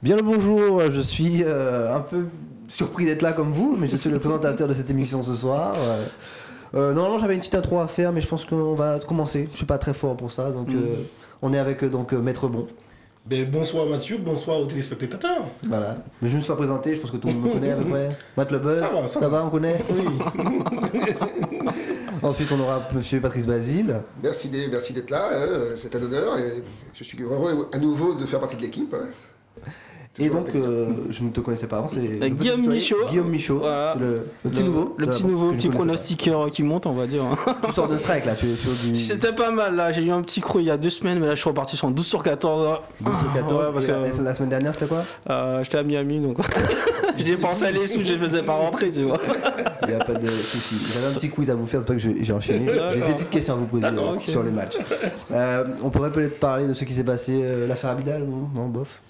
Bien le bonjour, je suis un peu surpris d'être là comme vous, mais je suis le présentateur de cette émission ce soir. Normalement j'avais une petite intro à faire, mais je pense qu'on va commencer. Je suis pas très fort pour ça, donc on est avec Maître Bon. Ben, bonsoir Mathieu, bonsoir aux téléspectateurs. Voilà. Mais je ne me suis pas présenté, je pense que tout le monde me connaît à peu près. Matt le Buzz, ça va, on connaît. Oui. Ensuite on aura Monsieur Patrice Basile. Merci d'être là, c'est un honneur et je suis heureux à nouveau de faire partie de l'équipe. Et donc, je ne te connaissais pas avant, c'est Guillaume Michaud. Guillaume Michaud, voilà. c'est le petit nouveau. Le petit pronostiqueur qui monte, on va dire. Tu sors de strike là, tu es sur du... C'était pas mal là, j'ai eu un petit creux il y a 2 semaines, mais là je suis reparti sur 12 sur 14. 12 sur 14, ouais, parce que, la semaine dernière c'était quoi? J'étais à Miami donc j'ai dépensé les sous, je les faisais pas rentrer, tu vois. Il n'y a pas de souci. J'avais un petit quiz à vous faire, c'est pas que j'ai enchaîné. J'ai des petites questions à vous poser sur les matchs. On pourrait peut-être parler de ce qui s'est passé, l'affaire Abidal, non, bof.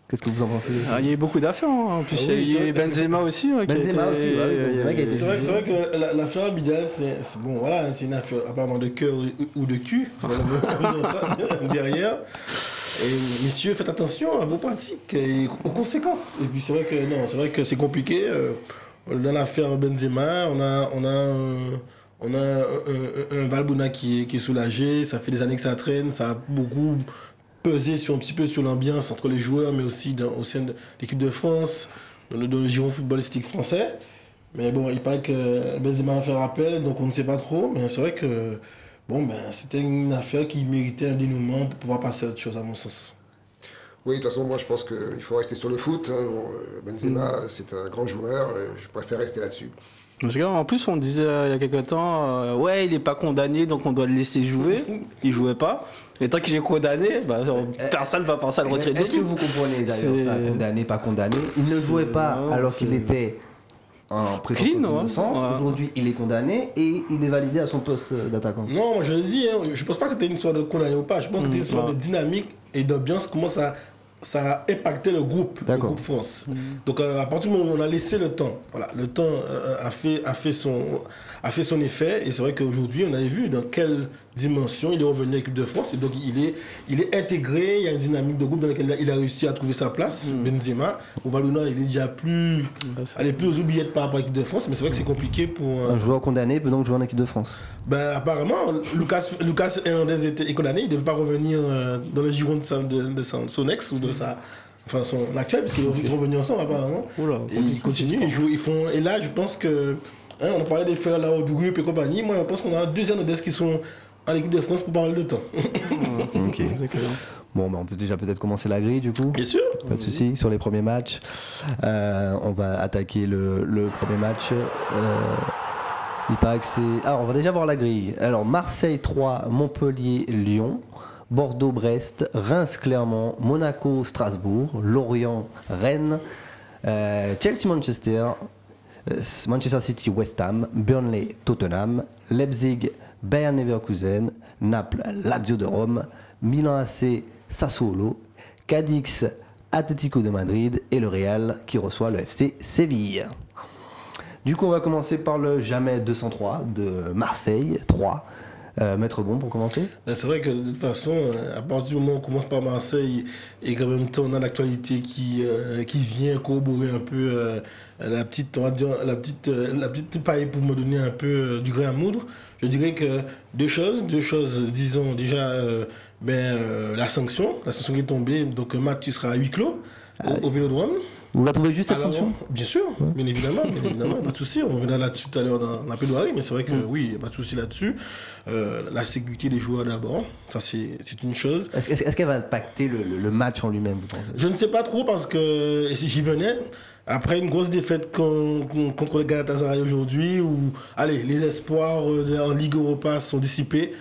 Qu'est-ce que vous en pensez? Il y a eu beaucoup d'affaires, hein. En plus il y a eu Benzema aussi. Benzema aussi, c'est vrai que l'affaire Abidal, c'est bon, voilà, c'est une affaire apparemment de cœur ou de cul, derrière. Et messieurs, faites attention à vos pratiques et aux conséquences. Et puis c'est vrai que c'est compliqué. Dans l'affaire Benzema, on a un Valbuena qui est soulagé. Ça fait des années que ça traîne, ça a beaucoup pesé un petit peu sur l'ambiance entre les joueurs, mais aussi au sein de l'équipe de France, dans le giron footballistique français. Mais bon, il paraît que Benzema a fait rappel, donc on ne sait pas trop. Mais c'est vrai que c'était une affaire qui méritait un dénouement pour pouvoir passer à autre chose, à mon sens. Oui, de toute façon, moi je pense qu'il faut rester sur le foot. Benzema, c'est un grand joueur, je préfère rester là-dessus. Parce que, en plus, on disait il y a quelques temps, il n'est pas condamné, donc on doit le laisser jouer. Il jouait pas. Et tant qu'il est condamné, personne ne va penser à le retirer. Est-ce que vous comprenez d'ailleurs ça, condamné, pas condamné? Il ne jouait pas alors qu'il était en présomption d'innocence. Aujourd'hui, il est condamné et il est validé à son poste d'attaquant. Non, moi je le dis, je pense pas que c'était une histoire de condamné ou pas. Je pense que c'était une histoire de dynamique et d'ambiance, comment ça a impacté le groupe France. Donc à partir du moment où on a laissé le temps, voilà, le temps a fait son effet, et c'est vrai qu'aujourd'hui on avait vu dans quelle dimension il est revenu à l'équipe de France, et donc il est intégré, il y a une dynamique de groupe dans laquelle il a réussi à trouver sa place. Benzema, au Valbuena, il est déjà plus aux oubliettes par rapport à l'équipe de France, mais c'est vrai que c'est compliqué pour... Un joueur condamné peut donc jouer en équipe de France. Apparemment, Lucas Hernandez est condamné, il ne devait pas revenir dans le giron de son ex ou de son actuel, parce qu'ils sont revenus ensemble apparemment. Et ils continuent, et là je pense que on a parlé des frères Laodougou et compagnie. Moi je pense qu'on a 2 Hernandez qui sont en équipe de France pour parler de temps. Ok. Bon, on peut déjà peut-être commencer la grille du coup. Bien sûr. Pas de souci. Sur les premiers matchs, on va attaquer le premier match. Il paraît que c'est... Alors on va déjà voir la grille. Alors Marseille 3, Montpellier, Lyon. Bordeaux-Brest, Reims-Clermont, Monaco-Strasbourg, Lorient-Rennes, Chelsea-Manchester, Manchester City-West Ham, Burnley-Tottenham, Leipzig-Bayern-Leverkusen, Naples-Lazio de Rome, Milan-AC-Sassuolo, Cadix-Atlético de Madrid et le Real qui reçoit le FC Séville. Du coup, on va commencer par le jamais 203 de Marseille 3. Maître Bon pour commencer. C'est vrai que de toute façon, à partir du moment où on commence par Marseille et qu'en même temps on a l'actualité qui vient corroborer un peu la petite paille pour me donner un peu du grain à moudre, je dirais que deux choses, disons déjà la sanction qui est tombée, donc un match qui sera à huis clos au Vélodrome. Vous la trouvez juste cette sanction? Bien sûr, bien évidemment, pas de souci. On reviendra là-dessus tout à l'heure dans la plaidoirie, mais c'est vrai que oui, il n'y a pas de souci là-dessus. La sécurité des joueurs d'abord, ça c'est une chose. Est-ce qu'elle va impacter le match en lui-même, vous pensez? Je ne sais pas trop parce que si j'y venais, après une grosse défaite contre le Galatasaray aujourd'hui, où les espoirs en Ligue Europa sont dissipés,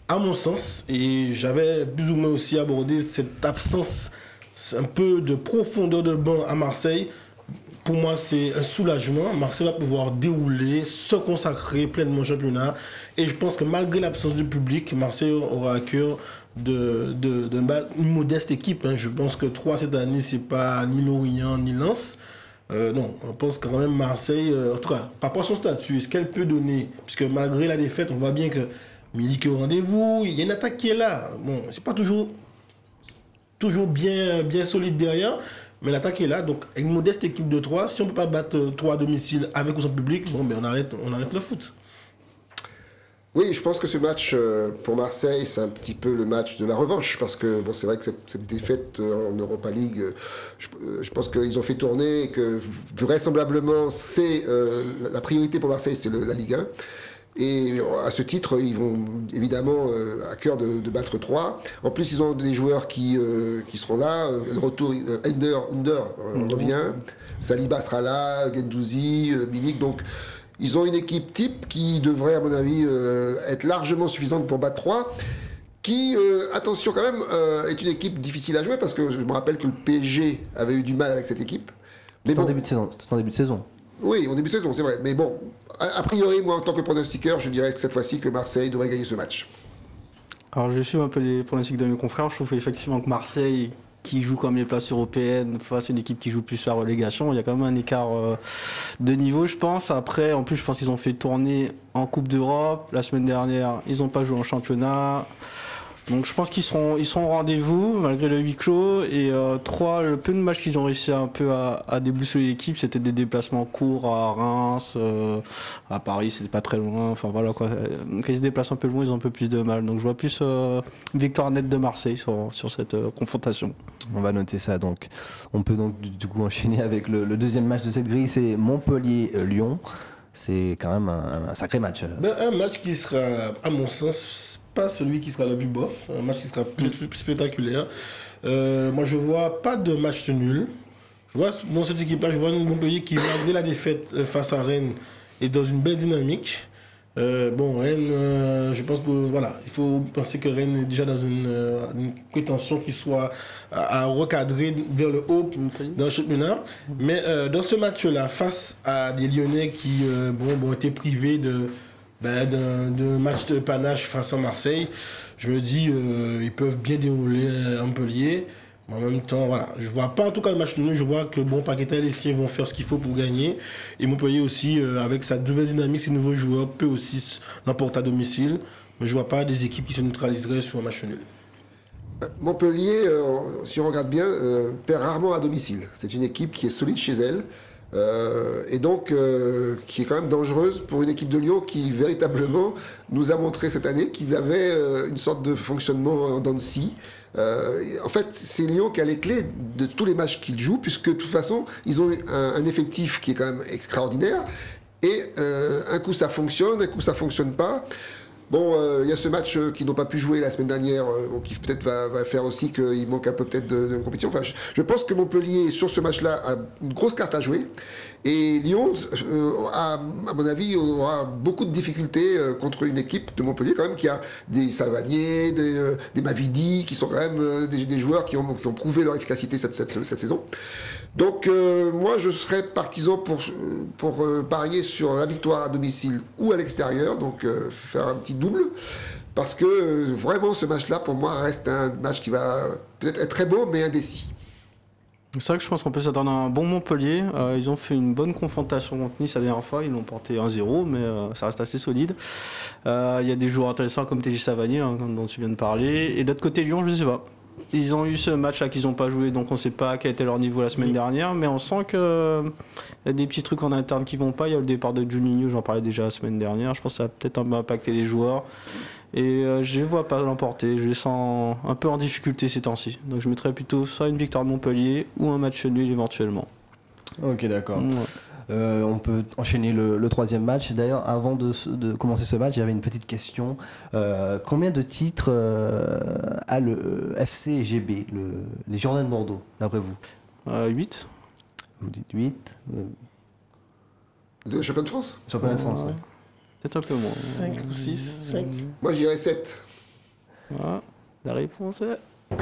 à mon sens, et j'avais plus ou moins aussi abordé cette absence un peu de profondeur de banc à Marseille. Pour moi, c'est un soulagement. Marseille va pouvoir dérouler, se consacrer pleinement au championnat. Et je pense que malgré l'absence du public, Marseille aura à cœur de battre une modeste équipe. Je pense que 3 cette année, c'est pas ni Lorient ni Lens. Non, on pense quand même Marseille, en tout cas, par rapport à son statut, ce qu'elle peut donner, puisque malgré la défaite, on voit bien que Milik est au rendez-vous, il y a une attaque qui est là. Bon, c'est pas toujours toujours bien solide derrière. Mais l'attaque est là, donc avec une modeste équipe de 3, si on ne peut pas battre 3 à domicile avec ou sans public, bon, ben on arrête le foot. Oui, je pense que ce match pour Marseille, c'est un petit peu le match de la revanche, parce que bon, c'est vrai que cette défaite en Europa League, je pense qu'ils ont fait tourner, et que vraisemblablement, c'est la priorité pour Marseille, c'est la Ligue 1. Et à ce titre, ils vont évidemment à cœur de battre 3. En plus, ils ont des joueurs qui seront là. Le retour, Under revient. Saliba sera là, Guendouzi, Milik. Donc, ils ont une équipe type qui devrait, à mon avis, être largement suffisante pour battre 3. Qui, attention quand même, est une équipe difficile à jouer parce que je me rappelle que le PSG avait eu du mal avec cette équipe. Mais C'est en début de saison. Oui, au début de saison, c'est vrai. Mais bon, a priori, moi, en tant que pronostiqueur, je dirais que cette fois-ci, que Marseille devrait gagner ce match. Alors, je suis un peu les pronostics de mes confrères. Je trouve effectivement que Marseille, qui joue comme les places européennes, face à une équipe qui joue plus la relégation, il y a quand même un écart de niveau, je pense. Après, en plus, je pense qu'ils ont fait tourner en Coupe d'Europe. La semaine dernière, ils n'ont pas joué en championnat. Donc je pense qu'ils seront au rendez-vous malgré le huis clos. Et 3, le peu de matchs qu'ils ont réussi un peu à déboussoler l'équipe, c'était des déplacements courts à Reims, à Paris, c'était pas très loin. Enfin voilà quoi. Quand ils se déplacent un peu loin, ils ont un peu plus de mal. Donc je vois plus une victoire nette de Marseille sur cette confrontation. On va noter ça donc. On peut donc du coup enchaîner avec le deuxième match de cette grille, c'est Montpellier-Lyon. C'est quand même un sacré match. Un match qui sera, à mon sens, pas celui qui sera le plus bof, un match qui sera peut-être plus spectaculaire. Moi, je vois pas de match nul. Je vois dans cette équipe-là, je vois une Montpellier qui, malgré la défaite face à Rennes, est dans une belle dynamique. Rennes, je pense que voilà, il faut penser que Rennes est déjà dans une prétention qui soit à recadrer vers le haut dans le championnat. Mais dans ce match-là, face à des Lyonnais qui ont été privés d'un match de panache face à Marseille, je me dis ils peuvent bien dérouler à Montpellier. Mais en même temps, voilà, je vois pas en tout cas le match nul. Je vois que Paqueta et les siens vont faire ce qu'il faut pour gagner. Et Montpellier aussi, avec sa nouvelle dynamique, ses nouveaux joueurs, peut aussi l'emporter à domicile. Mais je vois pas des équipes qui se neutraliseraient sur un match nul. Montpellier, si on regarde bien, perd rarement à domicile. C'est une équipe qui est solide chez elle. Et donc qui est quand même dangereuse pour une équipe de Lyon qui véritablement nous a montré cette année qu'ils avaient une sorte de fonctionnement en dents de scie. En fait, c'est Lyon qui a les clés de tous les matchs qu'ils jouent, puisque de toute façon, ils ont un effectif qui est quand même extraordinaire. Et un coup ça fonctionne, un coup ça fonctionne pas. Bon, il y a ce match qu'ils n'ont pas pu jouer la semaine dernière, qui peut-être va faire aussi qu'il manque un peu peut-être de compétition. Enfin, je pense que Montpellier, sur ce match-là, a une grosse carte à jouer. Et Lyon, à mon avis, aura beaucoup de difficultés contre une équipe de Montpellier, quand même, qui a des Savanier, des Mavidi, qui sont quand même des joueurs qui ont prouvé leur efficacité cette saison. Donc, moi, je serais partisan pour parier sur la victoire à domicile ou à l'extérieur, donc faire un petit double. Parce que vraiment, ce match-là, pour moi, reste un match qui va peut-être être très beau, mais indécis. C'est vrai que je pense qu'on peut s'attendre à un bon Montpellier. Ils ont fait une bonne confrontation contre Nice la dernière fois. Ils l'ont porté 1-0, mais ça reste assez solide. Il y a des joueurs intéressants comme TJ Savanier, dont tu viens de parler. Et d'autre côté, Lyon, je ne sais pas. Ils ont eu ce match-là qu'ils n'ont pas joué, donc on ne sait pas quel était leur niveau la semaine dernière. Mais on sent qu'il y a des petits trucs en interne qui ne vont pas. Il y a le départ de Juninho, j'en parlais déjà la semaine dernière. Je pense que ça va peut-être un peu impacter les joueurs. Et je ne vois pas l'emporter. Je les sens un peu en difficulté ces temps-ci. Donc je mettrais plutôt soit une victoire de Montpellier ou un match nul éventuellement. Ok, d'accord. Ouais. On peut enchaîner le troisième match. D'ailleurs, avant de commencer ce match, j'avais une petite question. Combien de titres a le FC GB, les Girondins de Bordeaux, d'après vous 8. Vous dites 8. De champion de France. Championnat de France, ouais. Peut-être un peu moins. 5 ou 6, 5. Moi, je dirais 7. Voilà. La réponse est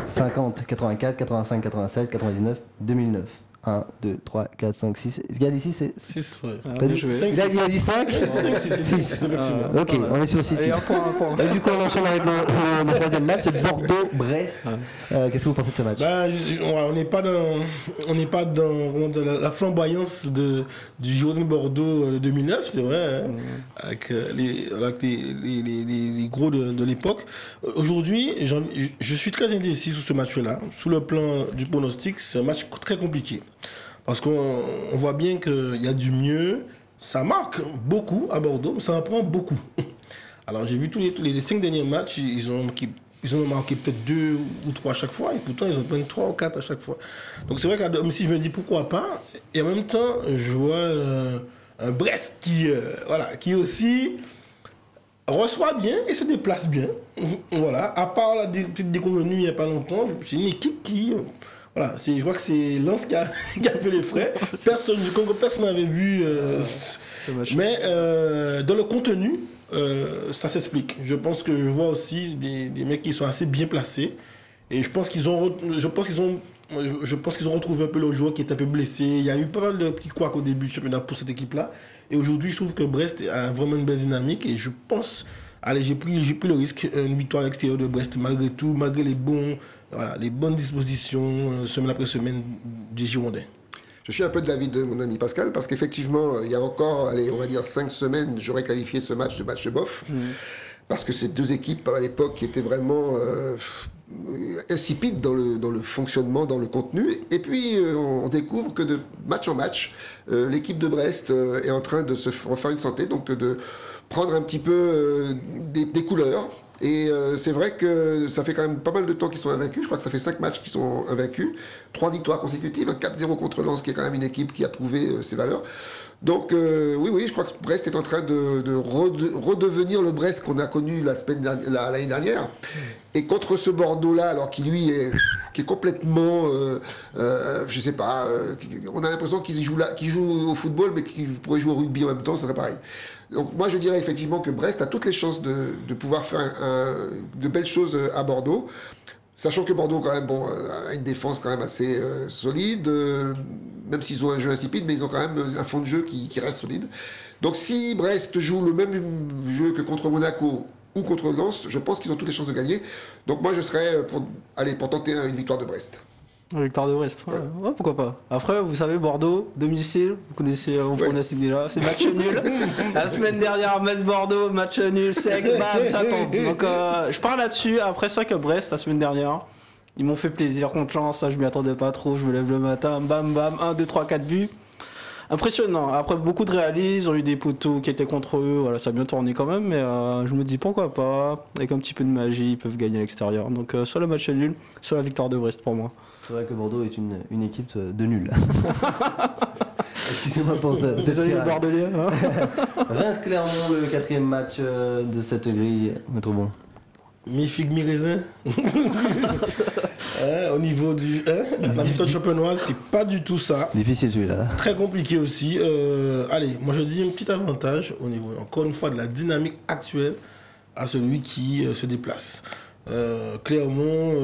50, 84, 85, 87, 99, 2009. 1, 2, 3, 4, 5, 6. Ce gars d'ici, c'est. 6, ouais. T'as dit- joué. Cinq, Il a dit 5 5, 6, effectivement. Ok, on est sur 6 Allez, titres. un point. Du coup, on enchaîne avec le troisième match, c'est Bordeaux-Brest. Qu'est-ce que vous pensez de ce match? On n'est pas dans comment dire, la flamboyance du Girondin Bordeaux 2009, c'est vrai, hein, avec les gros de l'époque. Aujourd'hui, je suis très indécis sur ce match-là. Sous le plan du pronostic, c'est un match très compliqué. Parce qu'on voit bien qu'il y a du mieux. Ça marque beaucoup à Bordeaux, mais ça en prend beaucoup. Alors j'ai vu tous les 5 derniers matchs, ils ont marqué peut-être 2 ou 3 à chaque fois, et pourtant ils en prennent 3 ou 4 à chaque fois. Donc c'est vrai qu'à domicile, je me dis pourquoi pas, et en même temps, je vois un Brest qui aussi reçoit bien et se déplace bien. Voilà, à part la petite déconvenue il n'y a pas longtemps, c'est une équipe qui... Voilà, je vois que c'est Lens qui a fait les frais. Personne du Congo, personne n'avait vu Ce match. mais dans le contenu, ça s'explique. Je pense que je vois aussi des mecs qui sont assez bien placés. Et je pense qu'ils ont retrouvé un peu le joueur qui est un peu blessé. Il y a eu pas mal de petits couacs au début du championnat pour cette équipe-là. Et aujourd'hui, je trouve que Brest a vraiment une belle dynamique. Et je pense, allez, j'ai pris le risque, une victoire à l'extérieur de Brest, malgré tout, malgré les bonnes dispositions, semaine après semaine des Girondins. Je suis un peu de l'avis de mon ami Pascal, parce qu'effectivement, il y a encore, allez, on va dire 5 semaines, j'aurais qualifié ce match de match bof. Parce que ces deux équipes, à l'époque, qui étaient vraiment insipides dans le fonctionnement, dans le contenu. Et puis, on découvre que de match en match, l'équipe de Brest est en train de se refaire une santé, donc de prendre un petit peu des couleurs. Et c'est vrai que ça fait quand même pas mal de temps qu'ils sont invaincus. Je crois que ça fait 5 matchs qu'ils sont invaincus. 3 victoires consécutives, 4-0 contre Lens, qui est quand même une équipe qui a prouvé ses valeurs. Donc oui, je crois que Brest est en train de redevenir le Brest qu'on a connu l'année dernière. Et contre ce Bordeaux-là, alors qui lui qui est complètement, je sais pas, on a l'impression qu'il joue au football, mais qu'il pourrait jouer au rugby en même temps, ça serait pareil. Donc moi je dirais effectivement que Brest a toutes les chances de pouvoir faire de belles choses à Bordeaux. Sachant que Bordeaux, quand même, a une défense quand même assez solide, même s'ils ont un jeu insipide, mais ils ont quand même un fond de jeu qui reste solide. Donc si Brest joue le même jeu que contre Monaco ou contre Lens, je pense qu'ils ont toutes les chances de gagner. Donc moi je serais pour tenter une victoire de Brest. Victoire de Brest, ouais, pourquoi pas. Après, vous savez, Bordeaux, domicile, vous connaissez mon pronostic déjà, c'est match nul. La semaine dernière, Metz-Bordeaux, match nul, sec, bam, ça tombe. Donc je pars là-dessus. Après ça que Brest, la semaine dernière, ils m'ont fait plaisir contre Lens, ça je m'y attendais pas trop, je me lève le matin, bam, bam, 1, 2, 3, 4 buts. Impressionnant. Après, beaucoup de réalises, ils ont eu des poteaux qui étaient contre eux, voilà, ça a bien tourné quand même, mais je me dis pourquoi pas, avec un petit peu de magie, ils peuvent gagner à l'extérieur. Donc soit le match nul, soit la victoire de Brest pour moi. C'est vrai que Bordeaux est une équipe de nuls. Excusez-moi pour ça. Désolé les Bordelais. Hein. Reims-Clermont, le 4e match de cette grille. Maître Bon. Mi-figue, mi-raisin. Au niveau la méthode champenoise, c'est pas du tout ça. Difficile celui-là. Très compliqué aussi. Allez, moi je dis un petit avantage au niveau, encore une fois, de la dynamique actuelle à celui qui se déplace. Clairement,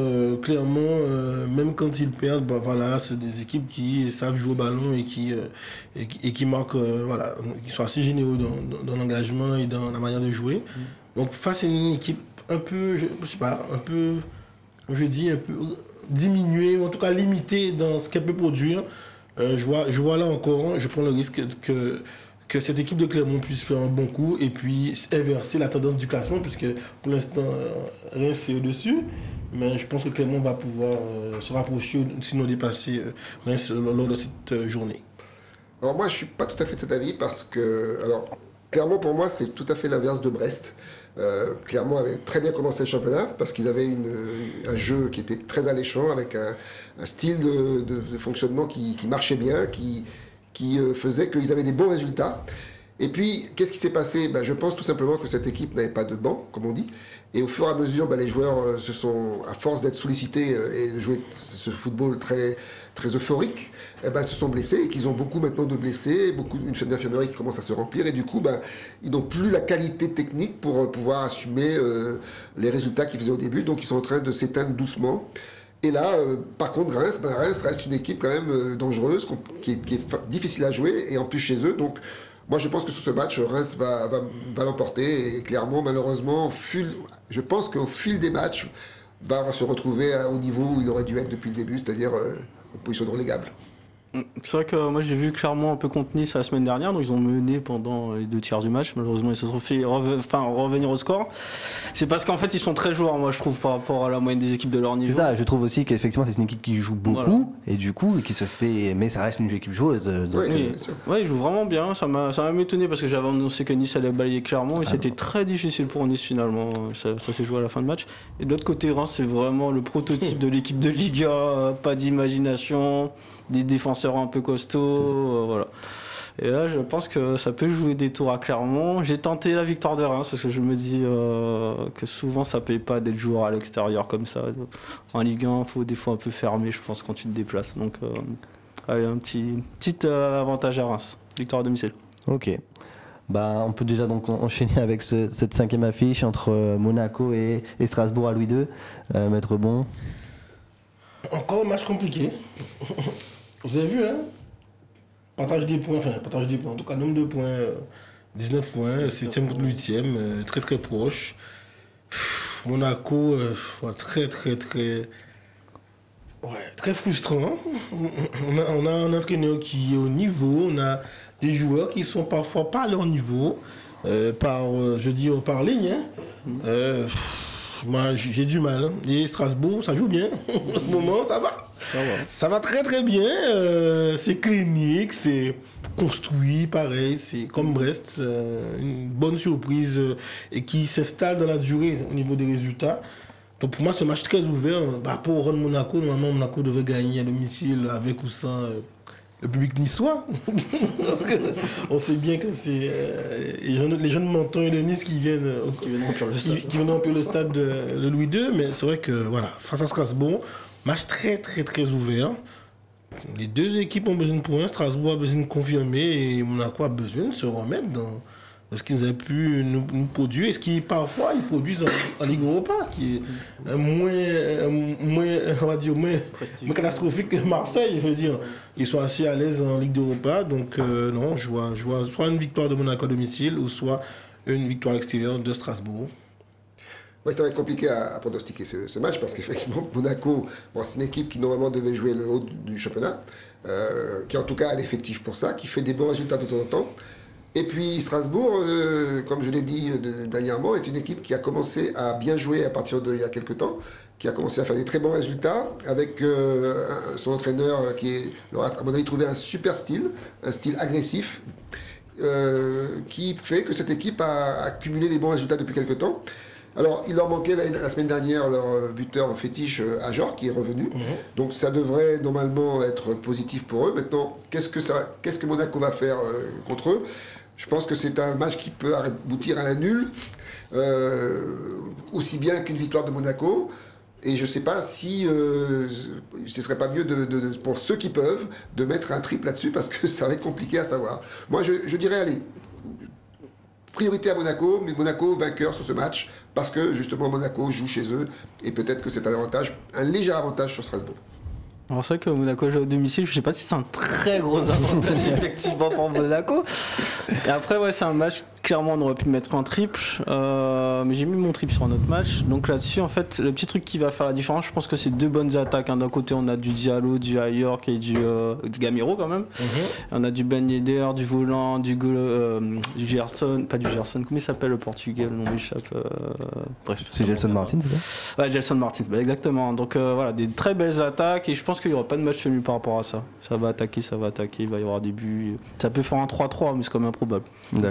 même quand ils perdent, voilà, c'est des équipes qui savent jouer au ballon et qui marquent, voilà, qui sont assez généreux dans l'engagement et dans la manière de jouer. Donc face à une équipe un peu, je sais pas, un peu diminuée, ou en tout cas limitée dans ce qu'elle peut produire, je vois là encore, je prends le risque que cette équipe de Clermont puisse faire un bon coup et puis inverser la tendance du classement, puisque pour l'instant, Reims est au-dessus. Mais je pense que Clermont va pouvoir se rapprocher, sinon dépasser Reims lors de cette journée. Alors moi, je ne suis pas tout à fait de cet avis parce que... Alors, Clermont, pour moi, c'est tout à fait l'inverse de Brest. Clermont avait très bien commencé le championnat parce qu'ils avaient un jeu qui était très alléchant, avec un style de fonctionnement qui marchait bien, qui faisait qu'ils avaient des bons résultats. Et puis, qu'est-ce qui s'est passé ? Je pense tout simplement que cette équipe n'avait pas de banc, comme on dit. Et au fur et à mesure, les joueurs se sont, à force d'être sollicités et de jouer ce football très, très euphorique, se sont blessés et qu'ils ont beaucoup maintenant de blessés, une infirmerie qui commence à se remplir. Et du coup, ils n'ont plus la qualité technique pour pouvoir assumer les résultats qu'ils faisaient au début. Donc, ils sont en train de s'éteindre doucement. Et là, par contre, Reims reste une équipe quand même dangereuse, qui est difficile à jouer, et en plus chez eux. Donc, moi, je pense que sur ce match, Reims va l'emporter. Et clairement, malheureusement, je pense qu'au fil des matchs, va se retrouver au niveau où il aurait dû être depuis le début, c'est-à-dire en position de relégable. C'est vrai que moi j'ai vu Clermont un peu contre Nice la semaine dernière, donc ils ont mené pendant les 2 tiers du match. Malheureusement, ils se sont fait revenir au score. C'est parce qu'en fait ils sont très joueurs, moi je trouve, par rapport à la moyenne des équipes de leur niveau. C'est ça, je trouve aussi qu'effectivement c'est une équipe qui joue beaucoup, et du coup qui se fait. Mais ça reste une équipe joueuse. Oui, bien sûr. Ouais, ils jouent vraiment bien. Ça m'a étonné parce que j'avais annoncé que Nice allait balayer Clermont et c'était très difficile pour Nice finalement. Ça s'est joué à la fin de match. Et de l'autre côté, Reims, c'est vraiment le prototype de l'équipe de Ligue 1, pas d'imagination, des défenseurs un peu costauds, voilà. Et là, je pense que ça peut jouer des tours à Clermont. J'ai tenté la victoire de Reims parce que je me dis que souvent ça paye pas d'être joueur à l'extérieur comme ça. En Ligue 1, il faut des fois un peu fermer, je pense, quand tu te déplaces. Donc, allez, un petit avantage à Reims. Victoire à domicile. Ok. Bah, on peut déjà donc enchaîner avec cette 5e affiche entre Monaco et Strasbourg à Louis II. Maître Bon. Encore un match compliqué. Vous avez vu, hein? Partage des points, en tout cas nombre de points, 19 points, 7e contre 8e, très très proche. Monaco, très frustrant. On a un entraîneur qui est au niveau, on a des joueurs qui sont parfois pas à leur niveau, par ligne. Hein. Moi, j'ai du mal. Et Strasbourg, ça joue bien. En ce moment, ça va. Ça va très très bien. C'est clinique, c'est construit, pareil. C'est comme Brest, une bonne surprise et qui s'installe dans la durée au niveau des résultats. Donc pour moi, ce match très ouvert. Pour rendre Monaco, normalement, Monaco devait gagner à domicile avec ou sans le public niçois. Parce qu'on sait bien que c'est les jeunes Menton et de Nice qui viennent remplir le stade de Louis II. Mais c'est vrai que voilà, face à Strasbourg, match très très très ouvert. Les deux équipes ont besoin de points. Strasbourg a besoin de confirmer et Monaco a besoin de se remettre dans ce qu'ils avaient pu nous produire et ce qui parfois ils produisent en Ligue Europa, qui est moins catastrophique que Marseille. Je veux dire, ils sont assez à l'aise en Ligue Europa, donc non, je vois soit une victoire de Monaco à domicile ou soit une victoire à l'extérieur de Strasbourg. Ouais, ça va être compliqué à pronostiquer ce match parce qu'effectivement, Monaco, c'est une équipe qui normalement devait jouer le haut du championnat, qui en tout cas a l'effectif pour ça, qui fait des bons résultats de temps en temps. Et puis Strasbourg, comme je l'ai dit dernièrement, est une équipe qui a commencé à bien jouer à partir d'il y a quelques temps, qui a commencé à faire des très bons résultats, avec son entraîneur qui leur a, à mon avis, trouvé un super style, un style agressif, qui fait que cette équipe a accumulé des bons résultats depuis quelques temps. Alors, il leur manquait la semaine dernière leur buteur fétiche Ajor qui est revenu. Donc, ça devrait normalement être positif pour eux. Maintenant, qu'est-ce que Monaco va faire contre eux? Je pense que c'est un match qui peut aboutir à un nul, aussi bien qu'une victoire de Monaco. Et je ne sais pas si ce serait pas mieux, pour ceux qui peuvent, de mettre un triple là-dessus, parce que ça va être compliqué à savoir. Moi, je dirais, allez, priorité à Monaco, mais Monaco vainqueur sur ce match, parce que justement Monaco joue chez eux, et peut-être que c'est un léger avantage sur Strasbourg. Alors c'est vrai que Monaco joue à domicile, je ne sais pas si c'est un très gros avantage effectivement pour Monaco. Et après ouais, c'est un match, clairement on aurait pu mettre un triple, mais j'ai mis mon triple sur un autre match. Donc là-dessus en fait le petit truc qui va faire la différence, je pense que c'est deux bonnes attaques. D'un côté on a du Diallo, du Ayork et du Gamero quand même. On a du Ben Yedder, du Volant, du Gerson, pas du Gerson, comment il s'appelle le portugais, le nom m'échappe. Bref. C'est Gelson Martin, c'est ça? Ouais, Gelson Martin, exactement. Donc voilà, des très belles attaques et je pense qu'il n'y aura pas de match nul par rapport à ça. Ça va attaquer, il va y avoir des buts. Ça peut faire un 3-3, mais c'est quand même improbable.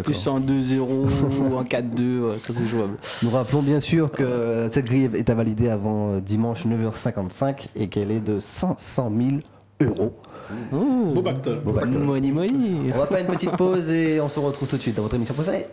Plus un 2-0 ou un 4-2, ça c'est jouable. Nous rappelons bien sûr que cette grille est à valider avant dimanche 9h55 et qu'elle est de 500 000 €. Beau pactole. Money. On va faire une petite pause et on se retrouve tout de suite dans votre émission préférée.